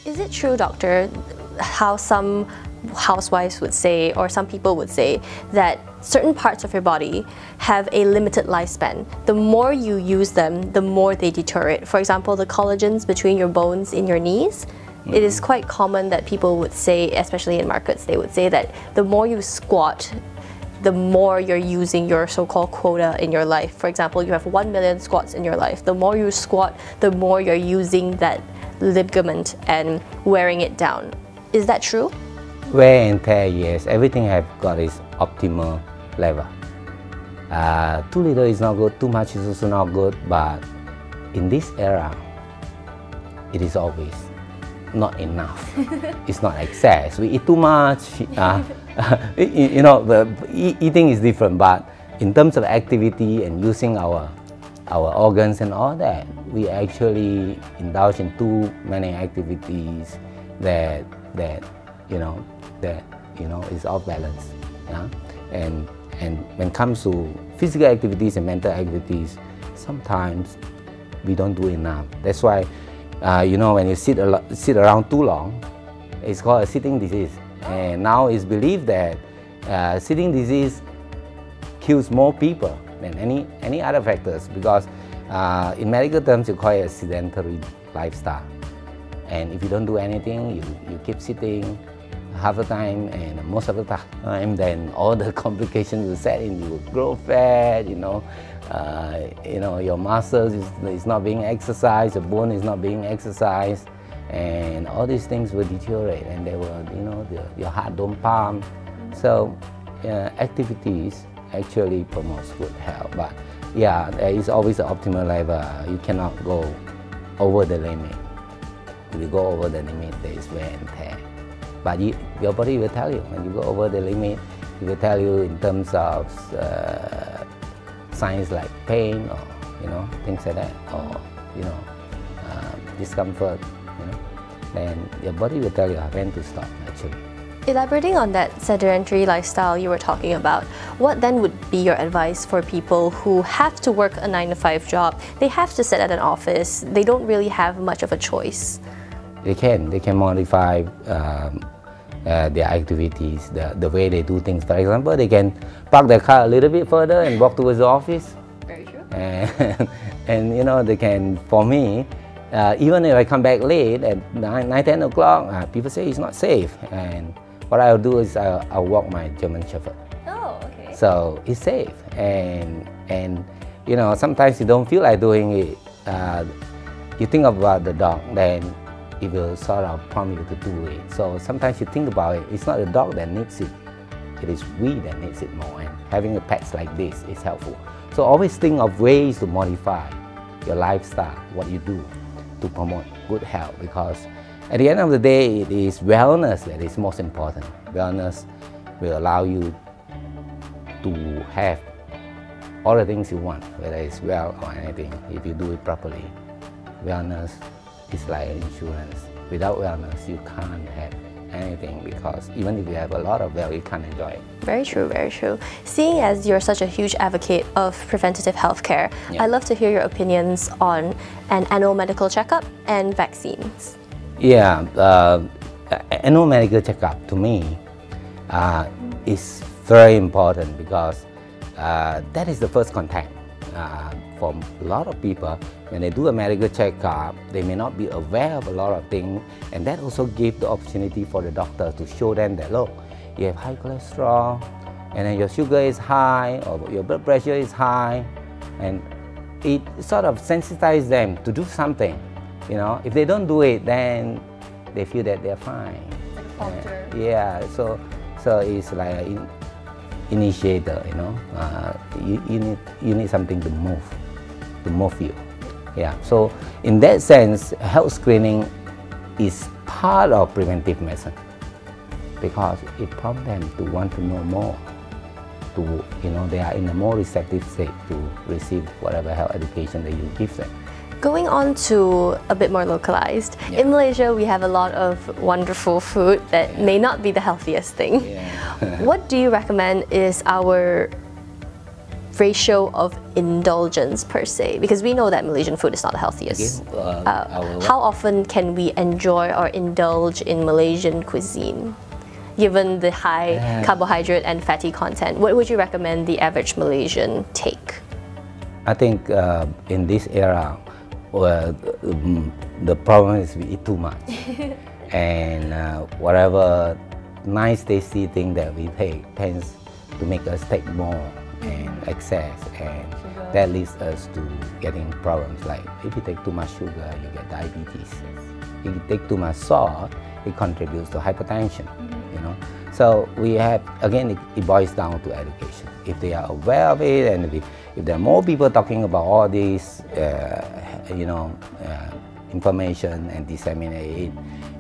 Is it true, doctor, how some housewives would say, or some people would say, that certain parts of your body have a limited lifespan? The more you use them, the more they deteriorate. For example, the collagens between your bones in your knees, it is quite common that people would say, especially in markets, they would say that the more you squat, the more you're using your so-called quota in your life. For example, you have 1 million squats in your life. The more you squat, the more you're using that ligament and wearing it down. Is that true? Wear and tear, yes. Everything have got its optimal level. Too little is not good, too much is also not good, but in this era, it is always not enough. It's not excess. We eat too much. You know, eating is different, but in terms of activity and using our organs and all that, we actually indulge in too many activities that is off balance. Yeah? And when it comes to physical activities and mental activities, sometimes we don't do enough. That's why when you sit around too long, it's called a sitting disease. And now it's believed that sitting disease kills more people than any other factors, because in medical terms you call it a sedentary lifestyle. And if you don't do anything, you keep sitting half the time, and most of the time, then all the complications will set in. You will grow fat, your muscles is not being exercised, your bone is not being exercised, and all these things will deteriorate, and they will, your heart don't pump. So activities actually promotes good health, but yeah, there is always an optimal level. You cannot go over the limit. If you go over the limit, there is wear and tear. But your body will tell you, when you go over the limit, it will tell you in terms of signs like pain, or things like that, or discomfort, then your body will tell you when to stop actually. Elaborating on that sedentary lifestyle you were talking about, what then would be your advice for people who have to work a 9-to-5 job? They have to sit at an office, they don't really have much of a choice. They can modify their activities, the way they do things. For example, they can park their car a little bit further and walk towards the office. Very true. And they can, for me, even if I come back late at 9-10 o'clock, people say it's not safe. And what I'll do is I'll walk my German Shepherd. Oh, okay. So it's safe. And sometimes you don't feel like doing it. You think about the dog, then it will sort of prompt you to do it. So sometimes you think about it, it's not the dog that needs it, it is we that needs it more. And having a pet like this is helpful. So always think of ways to modify your lifestyle, what you do to promote good health, because at the end of the day, it is wellness that is most important. Wellness will allow you to have all the things you want, whether it's well or anything, if you do it properly. Wellness is like insurance. Without wellness, you can't have anything, because even if you have a lot of wealth, you can't enjoy it. Very true, very true. Seeing as you're such a huge advocate of preventative healthcare, I'd love to hear your opinions on an annual medical checkup and vaccines. Yeah, annual medical checkup to me is very important, because that is the first contact. For a lot of people, when they do a medical checkup, they may not be aware of a lot of things, and that also gives the opportunity for the doctor to show them that, look, you have high cholesterol, and then your sugar is high, or your blood pressure is high, and it sort of sensitizes them to do something. If they don't do it, then they feel that they're fine. Like a falter. Yeah, so it's like an initiator. You need something to move you. Yeah. So in that sense, health screening is part of preventive medicine, because it prompts them to want to know more. They are in a more receptive state to receive whatever health education that you give them. Going on to a bit more localized, in Malaysia we have a lot of wonderful food that may not be the healthiest thing. What do you recommend is our ratio of indulgence per se? Because we know that Malaysian food is not the healthiest. How often can we enjoy or indulge in Malaysian cuisine? Given the high carbohydrate and fatty content, what would you recommend the average Malaysian take? I think in this era, the problem is we eat too much. And whatever nice tasty thing that we take tends to make us take more and excess, and that leads us to getting problems like if you take too much sugar, you get diabetes. If you take too much salt, it contributes to hypertension. You know, so we have, again, it boils down to education. If they are aware of it, and if there are more people talking about all this, information and disseminate it,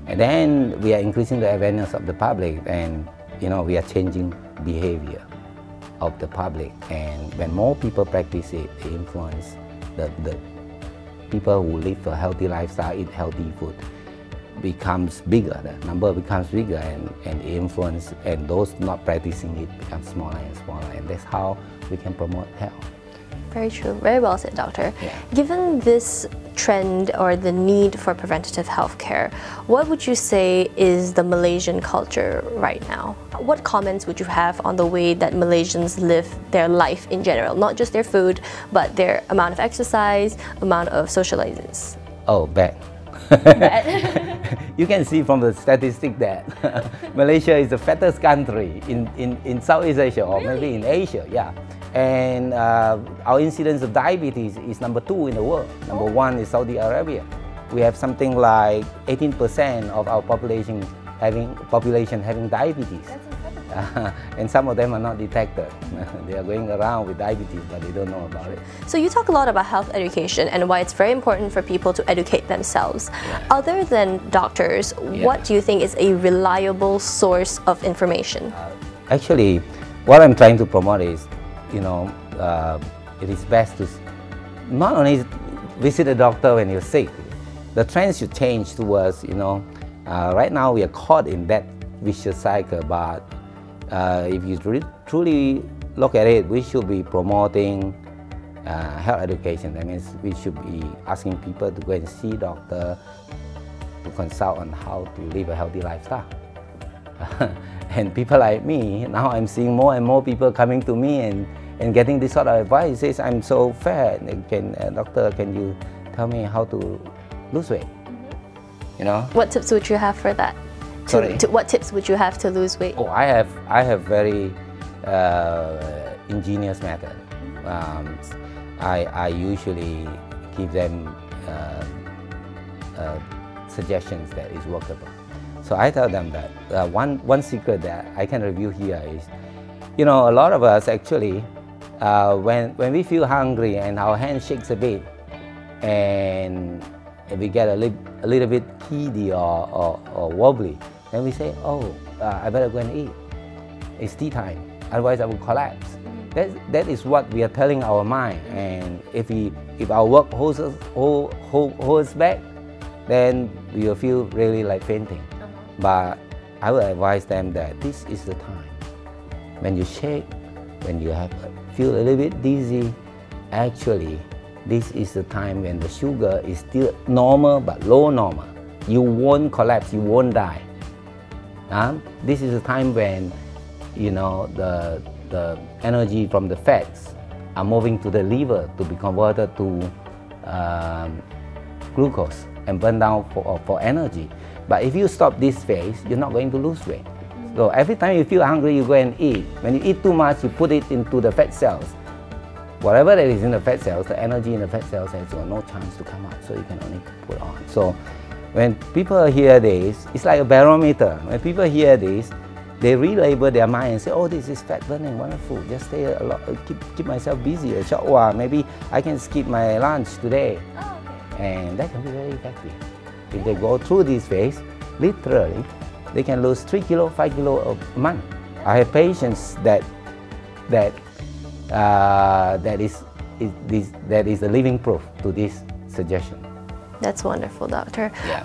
and then we are increasing the awareness of the public, and we are changing behavior of the public. And when more people practice it, they influence the people who live a healthy lifestyle, eat healthy food, becomes bigger. The number becomes bigger, and influence, and those not practicing it become smaller and smaller, and that's how we can promote health. Very true. Very well said, Doctor. Yeah. Given this trend or the need for preventative health care, what would you say is the Malaysian culture right now? What comments would you have on the way that Malaysians live their life in general? Not just their food, but their amount of exercise, amount of socializing? Oh, bad. You can see from the statistic that Malaysia is the fattest country in Southeast Asia, or maybe in Asia. Yeah. And our incidence of diabetes is number 2 in the world. Number 1 is Saudi Arabia. We have something like 18% of our population having diabetes. That's incredible. And some of them are not detected. They are going around with diabetes, but they don't know about it. So you talk a lot about health education and why it's very important for people to educate themselves. Yeah. Other than doctors, what do you think is a reliable source of information? Actually, what I'm trying to promote is, it is best to not only visit a doctor when you're sick. The trend should change towards, right now we are caught in that vicious cycle, but if you truly look at it, we should be promoting health education. That means we should be asking people to go and see a doctor, to consult on how to live a healthy lifestyle. And people like me, now I'm seeing more and more people coming to me and getting this sort of advice. He says, I'm so fat, doctor, can you tell me how to lose weight? What tips would you have for that? What tips would you have to lose weight? Oh, I have very ingenious method. I usually give them suggestions that is workable. So I tell them that one secret that I can review here is, a lot of us actually, when we feel hungry and our hand shakes a bit, and we get a little bit giddy or wobbly, then we say, oh, I better go and eat. It's tea time, otherwise I will collapse. That is what we are telling our mind. And if our work holds us back, then we will feel really like fainting. But I will advise them that this is the time. When you shake, when you feel a little bit dizzy, actually, this is the time when the sugar is still normal but low normal. You won't collapse, you won't die. This is the time when the energy from the fats are moving to the liver to be converted to glucose and burn down for energy. But if you stop this phase, you're not going to lose weight. So every time you feel hungry, you go and eat. When you eat too much, you put it into the fat cells. Whatever that is in the fat cells, the energy in the fat cells has no chance to come out, so you can only put on. So when people hear this, it's like a barometer. When people hear this, they relabel their mind and say, oh, this is fat burning, wonderful. Just stay a lot, keep myself busy a short while. Maybe I can skip my lunch today. Oh, okay. And that can be very effective. If they go through this phase, literally, they can lose 3 kilo, 5 kilo a month. I have patients that is a living proof to this suggestion. That's wonderful, Doctor. Yeah.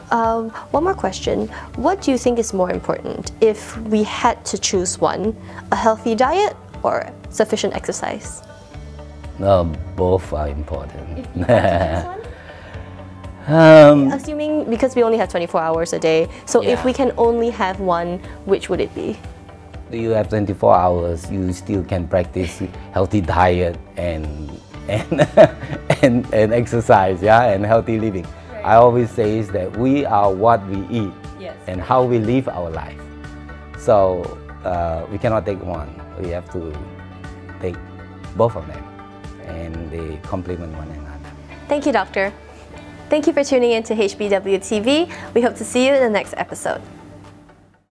One more question. What do you think is more important if we had to choose one, a healthy diet or sufficient exercise? No, both are important. If you had to choose one? Assuming, because we only have 24 hours a day, so if we can only have one, which would it be? You have 24 hours, you still can practice healthy diet and and exercise, and healthy living. Right. I always say is that we are what we eat and how we live our life. So we cannot take one. We have to take both of them, and they complement one another. Thank you, Doctor. Thank you for tuning in to HBW-TV. We hope to see you in the next episode.